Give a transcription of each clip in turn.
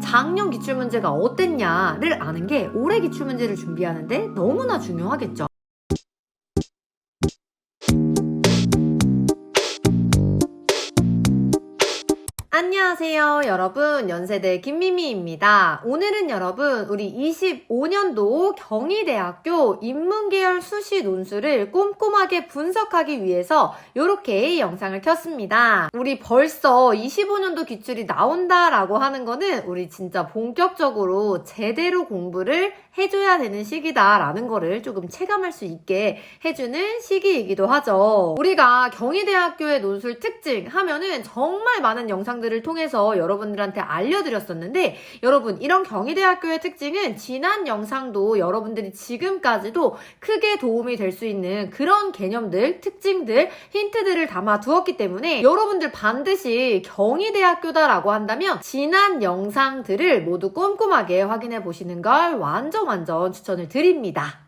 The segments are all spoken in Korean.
작년 기출문제가 어땠냐를 아는 게 올해 기출문제를 준비하는데 너무나 중요하겠죠. 안녕하세요 여러분, 연세대 김미미입니다. 오늘은 여러분 우리 25년도 경희대학교 인문계열 수시 논술을 꼼꼼하게 분석하기 위해서 이렇게 영상을 켰습니다. 우리 벌써 25년도 기출이 나온다라고 하는 거는 우리 진짜 본격적으로 제대로 공부를 해줘야 되는 시기다라는 거를 조금 체감할 수 있게 해주는 시기이기도 하죠. 우리가 경희대학교의 논술 특징 하면은 정말 많은 영상들을 통해서 여러분들한테 알려드렸었는데, 여러분 이런 경희대학교의 특징은 지난 영상도 여러분들이 지금까지도 크게 도움이 될 수 있는 그런 개념들, 특징들, 힌트들을 담아 두었기 때문에 여러분들 반드시 경희대학교다라고 한다면 지난 영상들을 모두 꼼꼼하게 확인해 보시는 걸 완전 추천을 드립니다.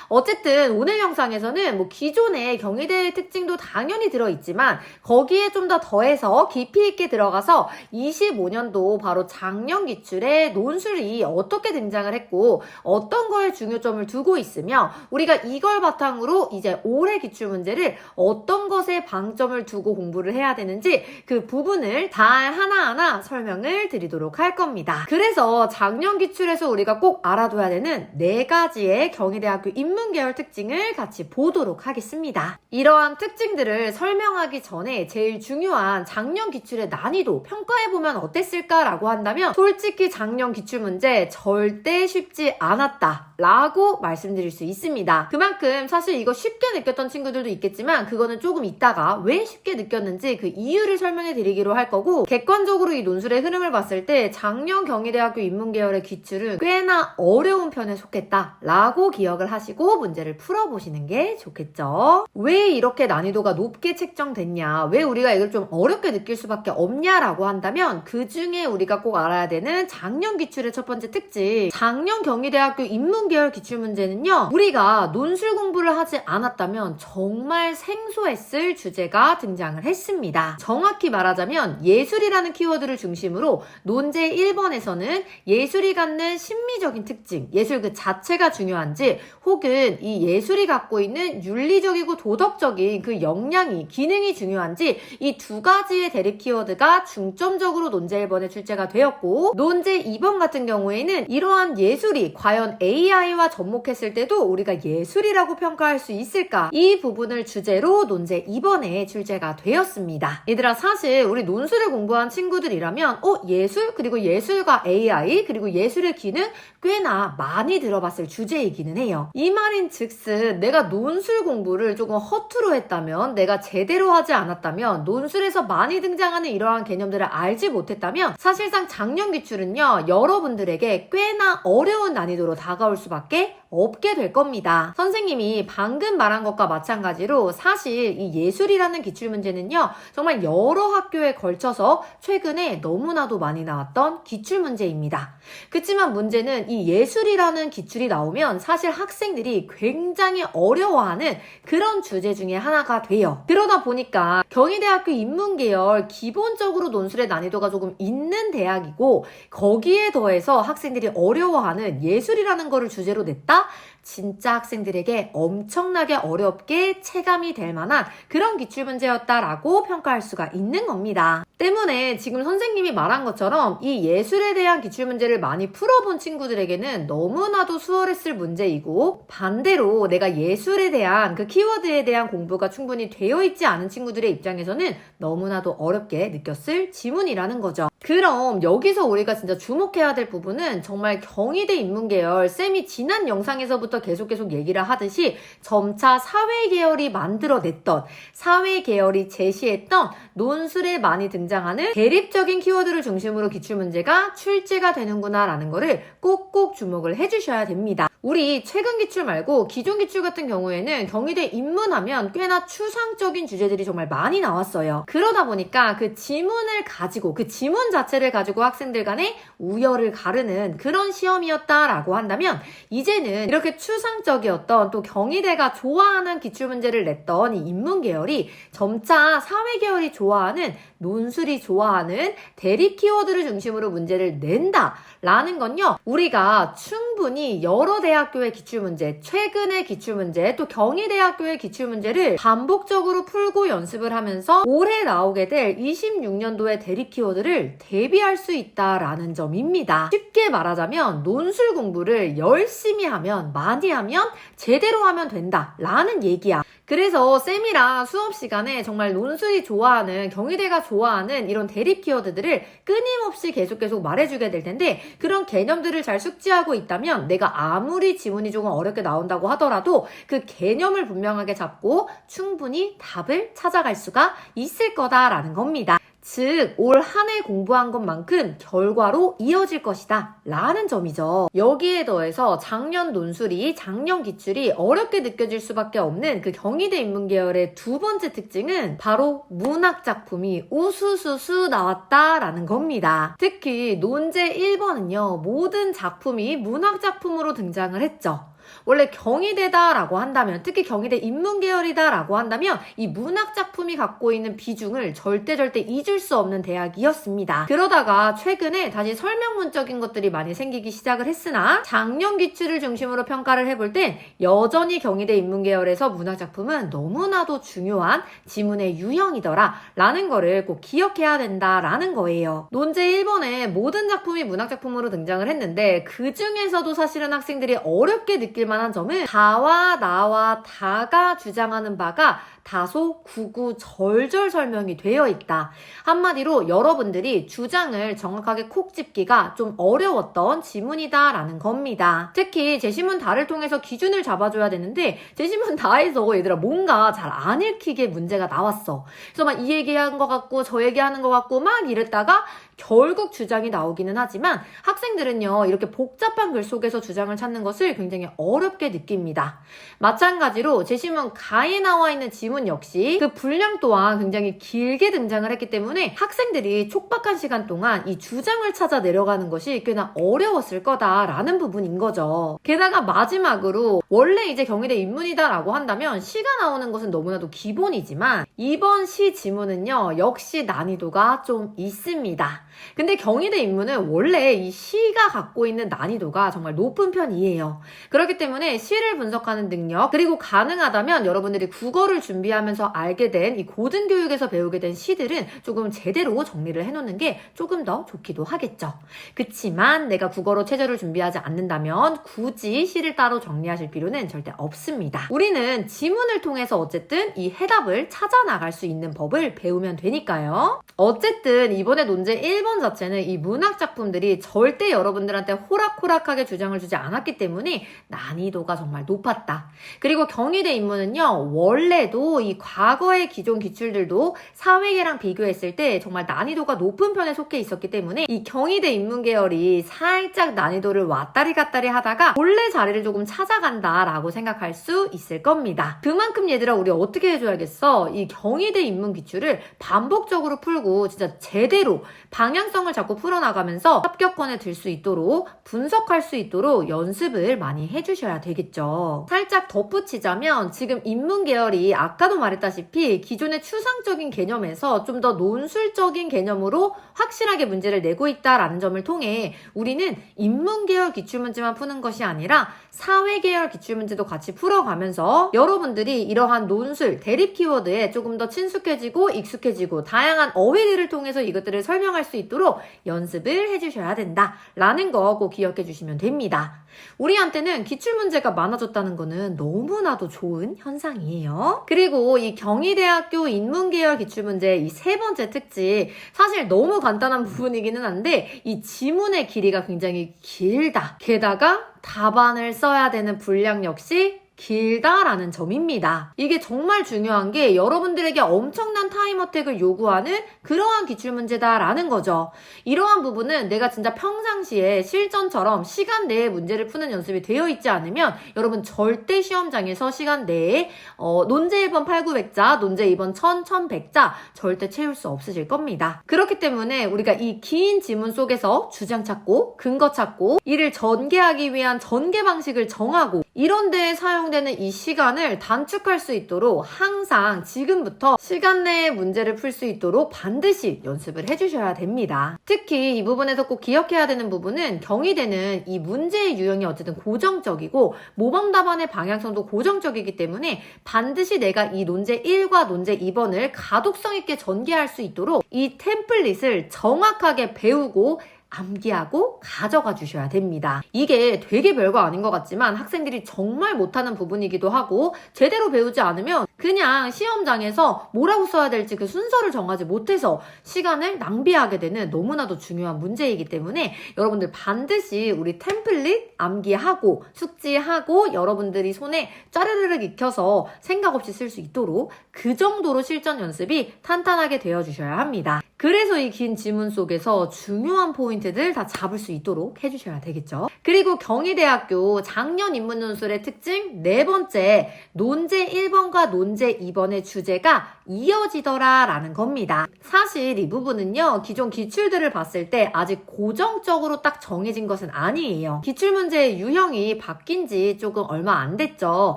어쨌든 오늘 영상에서는 기존의 경희대의 특징도 당연히 들어있지만 거기에 좀 더 더해서 깊이 있게 들어가서 25년도 바로 작년 기출에 논술이 어떻게 등장을 했고 어떤 거에 중요점을 두고 있으며 우리가 이걸 바탕으로 이제 올해 기출 문제를 어떤 것에 방점을 두고 공부를 해야 되는지 그 부분을 다 하나하나 설명을 드리도록 할 겁니다. 그래서 작년 기출에서 우리가 꼭 알아둬야 되는 4가지의 경희대학교 인문계열 특징을 같이 보도록 하겠습니다. 이러한 특징들을 설명하기 전에 제일 중요한 작년 기출의 난이도 평가해보면 어땠을까라고 한다면 솔직히 작년 기출문제 절대 쉽지 않았다 라고 말씀드릴 수 있습니다. 그만큼 사실 이거 쉽게 느꼈던 친구들도 있겠지만 그거는 조금 이따가 왜 쉽게 느꼈는지 그 이유를 설명해 드리기로 할 거고, 객관적으로 이 논술의 흐름을 봤을 때 작년 경희대학교 인문계열의 기출은 꽤나 어려운 편에 속했다 라고 기억을 하시고 문제를 풀어보시는 게 좋겠죠. 왜 이렇게 난이도가 높게 책정됐냐, 왜 우리가 이걸 좀 어렵게 느낄 수밖에 없냐라고 한다면 그 중에 우리가 꼭 알아야 되는 작년 기출의 첫 번째 특징, 작년 경희대학교 인문계열 기출문제는요, 우리가 논술 공부를 하지 않았다면 정말 생소했을 주제가 등장을 했습니다. 정확히 말하자면 예술이라는 키워드를 중심으로 논제 1번에서는 예술이 갖는 심미적인 특징, 예술 그 자체가 중요한지 혹은 이 예술이 갖고 있는 윤리적이고 도덕적인 그 역량이, 기능이 중요한지 이 2가지의 대립 키워드가 중점적으로 논제 1번에 출제가 되었고, 논제 2번 같은 경우에는 이러한 예술이 과연 AI와 접목했을 때도 우리가 예술이라고 평가할 수 있을까, 이 부분을 주제로 논제 2번에 출제가 되었습니다. 얘들아, 사실 우리 논술을 공부한 친구들이라면 예술 그리고 예술과 AI 그리고 예술의 기능 꽤나 많이 들어봤을 주제이기는 해요. 이 말인 즉슨 내가 논술 공부를 조금 허투루 했다면, 내가 제대로 하지 않았다면, 논술에서 많이 등장하는 이러한 개념들을 알지 못했다면 사실상 작년 기출은요 여러분들에게 꽤나 어려운 난이도로 다가올 수밖에 없게 될 겁니다. 선생님이 방금 말한 것과 마찬가지로 사실 이 예술이라는 기출문제는요 정말 여러 학교에 걸쳐서 최근에 너무나도 많이 나왔던 기출문제입니다. 그치만 문제는 이 예술이라는 기출이 나오면 사실 학생들이 굉장히 어려워하는 그런 주제 중에 하나가 돼요. 그러다 보니까 경희대학교 인문계열 기본적으로 논술의 난이도가 조금 있는 대학이고 거기에 더해서 학생들이 어려워하는 예술이라는 거를 주제로 냈다? 진짜 학생들에게 엄청나게 어렵게 체감이 될 만한 그런 기출문제였다라고 평가할 수가 있는 겁니다. 때문에 지금 선생님이 말한 것처럼 이 예술에 대한 기출문제를 많이 풀어본 친구들에게는 너무나도 수월했을 문제이고, 반대로 내가 예술에 대한 그 키워드에 대한 공부가 충분히 되어 있지 않은 친구들의 입장에서는 너무나도 어렵게 느꼈을 지문이라는 거죠. 그럼 여기서 우리가 진짜 주목해야 될 부분은 정말 경희대 인문계열, 쌤이 지난 영상에서부터 계속 얘기를 하듯이 점차 사회계열이 만들어냈던, 사회계열이 제시했던 논술에 많이 등장하는 대립적인 키워드를 중심으로 기출문제가 출제가 되는구나 라는 거를 꼭꼭 주목을 해주셔야 됩니다. 우리 최근 기출 말고 기존 기출 같은 경우에는 경희대 인문하면 꽤나 추상적인 주제들이 정말 많이 나왔어요. 그러다 보니까 그 지문을 가지고, 그 지문 자체를 가지고 학생들 간의 우열을 가르는 그런 시험이었다라고 한다면, 이제는 이렇게 추상적이었던 또 경희대가 좋아하는 기출문제를 냈던 이 인문계열이 점차 사회계열이 좋아하는 논술이 좋아하는 대립 키워드를 중심으로 문제를 낸다라는 건요. 우리가 충분히 여러 대학교의 기출문제, 최근의 기출문제, 또 경희대학교의 기출문제를 반복적으로 풀고 연습을 하면서 올해 나오게 될 26년도의 대립 키워드를 대비할 수 있다라는 점입니다. 쉽게 말하자면 논술 공부를 열심히 하면, 많이 하면, 제대로 하면 된다라는 얘기야. 그래서 쌤이랑 수업 시간에 정말 논술이 좋아하는, 경희대가 좋아하는 이런 대립 키워드들을 끊임없이 계속 말해주게 될 텐데, 그런 개념들을 잘 숙지하고 있다면 내가 아무리 지문이 조금 어렵게 나온다고 하더라도 그 개념을 분명하게 잡고 충분히 답을 찾아갈 수가 있을 거다라는 겁니다. 즉, 올 한 해 공부한 것만큼 결과로 이어질 것이다 라는 점이죠. 여기에 더해서 작년 논술이, 작년 기출이 어렵게 느껴질 수밖에 없는 그 경희대 인문계열의 두 번째 특징은 바로 문학작품이 우수수수 나왔다라는 겁니다. 특히 논제 1번은요, 모든 작품이 문학작품으로 등장을 했죠. 원래 경희대다라고 한다면, 특히 경희대 인문계열이다라고 한다면 이 문학작품이 갖고 있는 비중을 절대 잊을 수 없는 대학이었습니다. 그러다가 최근에 다시 설명문적인 것들이 많이 생기기 시작을 했으나 작년 기출을 중심으로 평가를 해볼 땐 여전히 경희대 인문계열에서 문학작품은 너무나도 중요한 지문의 유형이더라 라는 거를 꼭 기억해야 된다라는 거예요. 논제 1번에 모든 작품이 문학작품으로 등장을 했는데 그 중에서도 사실은 학생들이 어렵게 느낄 만한 점은 다와 나와 다가 주장하는 바가 다소 구구절절 설명이 되어 있다. 한마디로 여러분들이 주장을 정확하게 콕 집기가 좀 어려웠던 지문이다라는 겁니다. 특히 제시문 다를 통해서 기준을 잡아줘야 되는데 제시문 다에서 얘들아 뭔가 잘 안 읽히게 문제가 나왔어. 그래서 막 이 얘기하는 것 같고 저 얘기하는 것 같고 막 이랬다가 결국 주장이 나오기는 하지만 학생들은요, 이렇게 복잡한 글 속에서 주장을 찾는 것을 굉장히 어렵게 느낍니다. 마찬가지로 제시문 가에 나와 있는 지문 역시 그 분량 또한 굉장히 길게 등장을 했기 때문에 학생들이 촉박한 시간 동안 이 주장을 찾아 내려가는 것이 꽤나 어려웠을 거다라는 부분인 거죠. 게다가 마지막으로 원래 이제 경희대 인문이다라고 한다면 시가 나오는 것은 너무나도 기본이지만 이번 시 지문은요, 역시 난이도가 좀 있습니다. 근데 경희대 인문은 원래 이 시가 갖고 있는 난이도가 정말 높은 편이에요. 그렇기 때문에 시를 분석하는 능력, 그리고 가능하다면 여러분들이 국어를 준비하면서 알게 된 이 고등교육에서 배우게 된 시들은 조금 제대로 정리를 해놓는 게 조금 더 좋기도 하겠죠. 그치만 내가 국어로 최저를 준비하지 않는다면 굳이 시를 따로 정리하실 필요는 절대 없습니다. 우리는 지문을 통해서 어쨌든 이 해답을 찾아 나갈 수 있는 법을 배우면 되니까요. 어쨌든 이번에 논제 1번 자체는 이 문학작품들이 절대 여러분들한테 호락호락하게 주장을 주지 않았기 때문에 난이도가 정말 높았다. 그리고 경희대 인문은요, 원래도 이 과거의 기존 기출들도 사회계랑 비교했을 때 정말 난이도가 높은 편에 속해 있었기 때문에 이 경희대 인문계열이 살짝 난이도를 왔다리 갔다리 하다가 본래 자리를 조금 찾아간다라고 생각할 수 있을 겁니다. 그만큼 얘들아, 우리 어떻게 해줘야겠어? 이 경희대 인문 기출을 반복적으로 풀고 진짜 제대로 방향성을 잡고 풀어나가면서 합격권에 들 수 있도록, 분석할 수 있도록 연습을 많이 해주셔야 되겠죠. 살짝 덧붙이자면 지금 인문계열이 아까도 말했다시피 기존의 추상적인 개념에서 좀 더 논술적인 개념으로 확실하게 문제를 내고 있다라는 점을 통해 우리는 인문계열 기출문제만 푸는 것이 아니라 사회계열 기출문제도 같이 풀어가면서 여러분들이 이러한 논술, 대립 키워드에 조금 더 친숙해지고 익숙해지고 다양한 어휘들을 통해서 이것들을 설명할 수 있도록 연습을 해주셔야 된다라는 거 꼭 기억해 주시면 됩니다. 우리한테는 기출문제가 많아졌다는 거는 너무나도 좋은 현상이에요. 그리고 이 경희대학교 인문계열 기출문제 이 세 번째 특징, 사실 너무 간단한 부분이기는 한데 이 지문의 길이가 굉장히 길다. 게다가 답안을 써야 되는 분량 역시 길다라는 점입니다. 이게 정말 중요한 게 여러분들에게 엄청난 타임 어택을 요구하는 그러한 기출문제다라는 거죠. 이러한 부분은 내가 진짜 평상시에 실전처럼 시간 내에 문제를 푸는 연습이 되어 있지 않으면 여러분 절대 시험장에서 시간 내에 논제 1번 8,900자, 논제 2번 1,000, 1,100자 절대 채울 수 없으실 겁니다. 그렇기 때문에 우리가 이 긴 지문 속에서 주장 찾고 근거 찾고 이를 전개하기 위한 전개 방식을 정하고 이런 데에 사용되는 이 시간을 단축할 수 있도록 항상 지금부터 시간 내에 문제를 풀 수 있도록 반드시 연습을 해주셔야 됩니다. 특히 이 부분에서 꼭 기억해야 되는 부분은 경희대는 이 문제의 유형이 어쨌든 고정적이고 모범 답안의 방향성도 고정적이기 때문에 반드시 내가 이 논제 1과 논제 2번을 가독성 있게 전개할 수 있도록 이 템플릿을 정확하게 배우고 암기하고 가져가 주셔야 됩니다. 이게 되게 별거 아닌 것 같지만 학생들이 정말 못하는 부분이기도 하고 제대로 배우지 않으면 그냥 시험장에서 뭐라고 써야 될지 그 순서를 정하지 못해서 시간을 낭비하게 되는 너무나도 중요한 문제이기 때문에 여러분들 반드시 우리 템플릿 암기하고 숙지하고 여러분들이 손에 짜르르륵 익혀서 생각 없이 쓸 수 있도록 그 정도로 실전 연습이 탄탄하게 되어 주셔야 합니다. 그래서 이 긴 지문 속에서 중요한 포인트들 다 잡을 수 있도록 해주셔야 되겠죠. 그리고 경희대학교 작년 인문논술의 특징 네 번째, 논제 1번과 논제 2번의 주제가 이어지더라 라는 겁니다. 사실 이 부분은요, 기존 기출들을 봤을 때 아직 고정적으로 딱 정해진 것은 아니에요. 기출문제의 유형이 바뀐 지 조금 얼마 안 됐죠.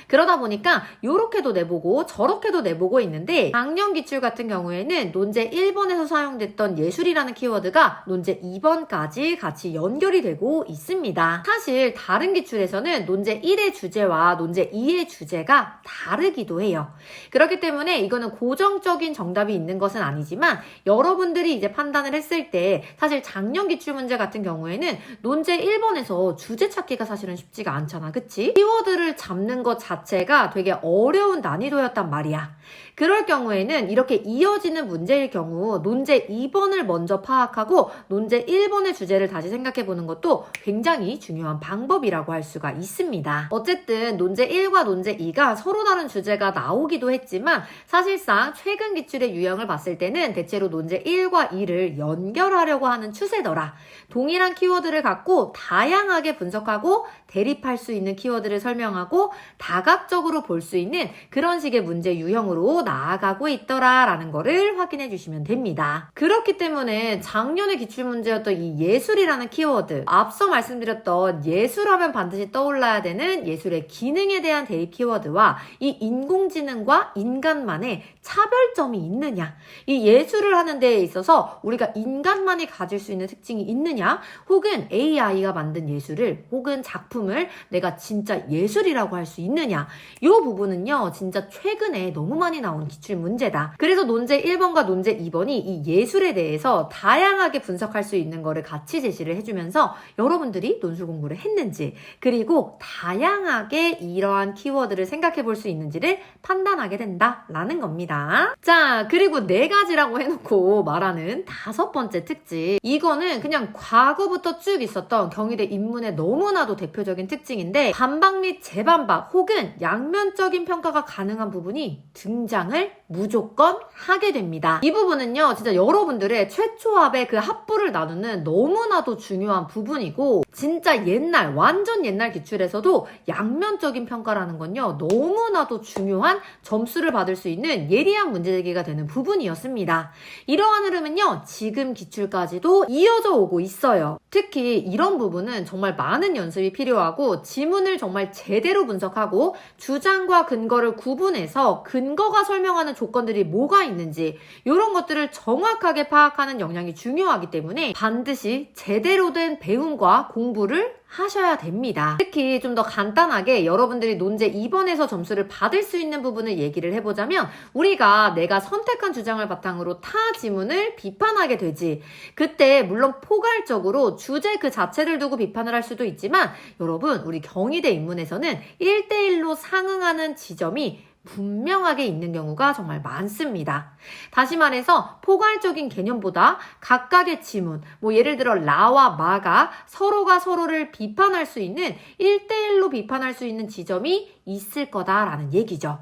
그러다 보니까 요렇게도 내보고 저렇게도 내보고 있는데 작년 기출 같은 경우에는 논제 1번에서 사용됐던 예술이라는 키워드가 논제 2번까지 같이 연결이 되고 있습니다. 사실 다른 기출에서는 논제 1의 주제와 논제 2의 주제가 다르기도 해요. 그렇기 때문에 이거는 고정적인 정답이 있는 것은 아니지만 여러분들이 이제 판단을 했을 때 사실 작년 기출문제 같은 경우에는 논제 1번에서 주제 찾기가 사실은 쉽지가 않잖아. 그치? 키워드를 잡는 것 자체가 되게 어려운 난이도였단 말이야. 그럴 경우에는 이렇게 이어지는 문제일 경우 논제 2번을 먼저 파악하고 논제 1번의 주제를 다시 생각해보는 것도 굉장히 중요한 방법이라고 할 수가 있습니다. 어쨌든 논제 1과 논제 2가 서로 다른 주제가 나오기도 했지만 사실상 최근 기출의 유형을 봤을 때는 대체로 논제 1과 2를 연결하려고 하는 추세더라. 동일한 키워드를 갖고 다양하게 분석하고 대립할 수 있는 키워드를 설명하고 다각적으로 볼 수 있는 그런 식의 문제 유형으로 나아가고 있더라라는 거를 확인해 주시면 됩니다. 그렇기 때문에 작년의 기출문제였던 이 예술이라는 키워드, 앞서 말씀드렸던 예술하면 반드시 떠올라야 되는 예술의 기능에 대한 대입 키워드와 이 인공지능과 인간만의 차별점이 있느냐, 이 예술을 하는 데에 있어서 우리가 인간만이 가질 수 있는 특징이 있느냐, 혹은 AI가 만든 예술을 혹은 작품을 내가 진짜 예술이라고 할 수 있느냐, 이 부분은요 진짜 최근에 너무 많이 나온 기출 문제다. 그래서 논제 1번과 논제 2번이 이 예술에 대해서 다양하게 분석할 수 있는 거를 같이 제시를 해주면서 여러분들이 논술 공부를 했는지 그리고 다양하게 이러한 키워드를 생각해 볼 수 있는지를 판단하게 된다라는 겁니다. 자, 그리고 4가지라고 해놓고 말하는 5번째 특징, 이거는 그냥 과거부터 쭉 있었던 경희대 인문의 너무나도 대표적인 특징인데 반박 및 재반박 혹은 양면적인 평가가 가능한 부분이 등장을 무조건 하게 됩니다. 이 부분은요 진짜 여러분들의 최초합의 그 합부를 나누는 너무나도 중요한 부분이고 진짜 옛날 완전 옛날 기출에서도 양면적인 평가라는 건요 너무나도 중요한 점수를 받을 수 있는 예리한 문제제기가 되는 부분이었습니다. 이러한 흐름은요 지금 기출까지도 이어져 오고 있어요. 특히 이런 부분은 정말 많은 연습이 필요하고 지문을 정말 제대로 분석하고 주장과 근거를 구분해서 근거가 설명하는 조건들이 뭐가 있는지 이런 것들을 정확하게 파악하는 역량이 중요하기 때문에 반드시 제대로 된 배움과 공부를 하셔야 됩니다. 특히 좀 더 간단하게 여러분들이 논제 2번에서 점수를 받을 수 있는 부분을 얘기를 해보자면 우리가 내가 선택한 주장을 바탕으로 타 지문을 비판하게 되지. 그때 물론 포괄적으로 주제 그 자체를 두고 비판을 할 수도 있지만 여러분 우리 경희대 인문에서는 1대1로 상응하는 지점이 분명하게 있는 경우가 정말 많습니다. 다시 말해서 포괄적인 개념보다 각각의 지문, 예를 들어 라와 마가 서로가 서로를 비판할 수 있는 1대1로 비판할 수 있는 지점이 있을 거다라는 얘기죠.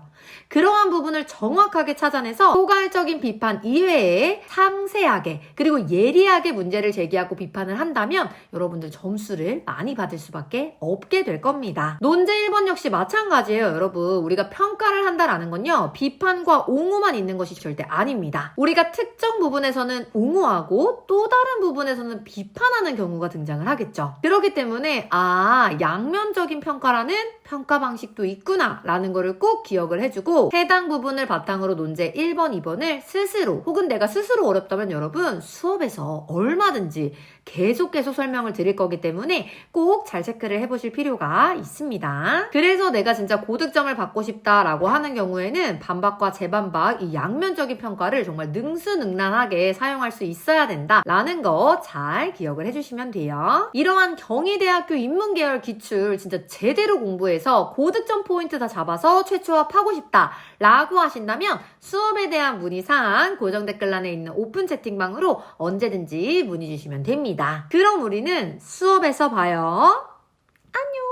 그러한 부분을 정확하게 찾아내서 포괄적인 비판 이외에 상세하게 그리고 예리하게 문제를 제기하고 비판을 한다면 여러분들 점수를 많이 받을 수밖에 없게 될 겁니다. 논제 1번 역시 마찬가지예요, 여러분. 우리가 평가를 한다라는 건요, 비판과 옹호만 있는 것이 절대 아닙니다. 우리가 특정 부분에서는 옹호하고 또 다른 부분에서는 비판하는 경우가 등장을 하겠죠. 그렇기 때문에 양면적인 평가라는 평가 방식도 있구나 라는 거를 꼭 기억을 해주고 해당 부분을 바탕으로 논제 1번, 2번을 스스로 혹은 내가 스스로 어렵다면 여러분 수업에서 얼마든지 계속 설명을 드릴 거기 때문에 꼭 잘 체크를 해보실 필요가 있습니다. 그래서 내가 진짜 고득점을 받고 싶다라고 하는 경우에는 반박과 재반박 이 양면적인 평가를 정말 능수능란하게 사용할 수 있어야 된다라는 거 잘 기억을 해주시면 돼요. 이러한 경희대학교 인문계열 기출 진짜 제대로 공부해서 고득점 포인트 다 잡아서 최초합하고 싶다라고 하신다면 수업에 대한 문의사항 고정 댓글란에 있는 오픈 채팅방으로 언제든지 문의 주시면 됩니다. 그럼 우리는 수업에서 봐요. 안녕!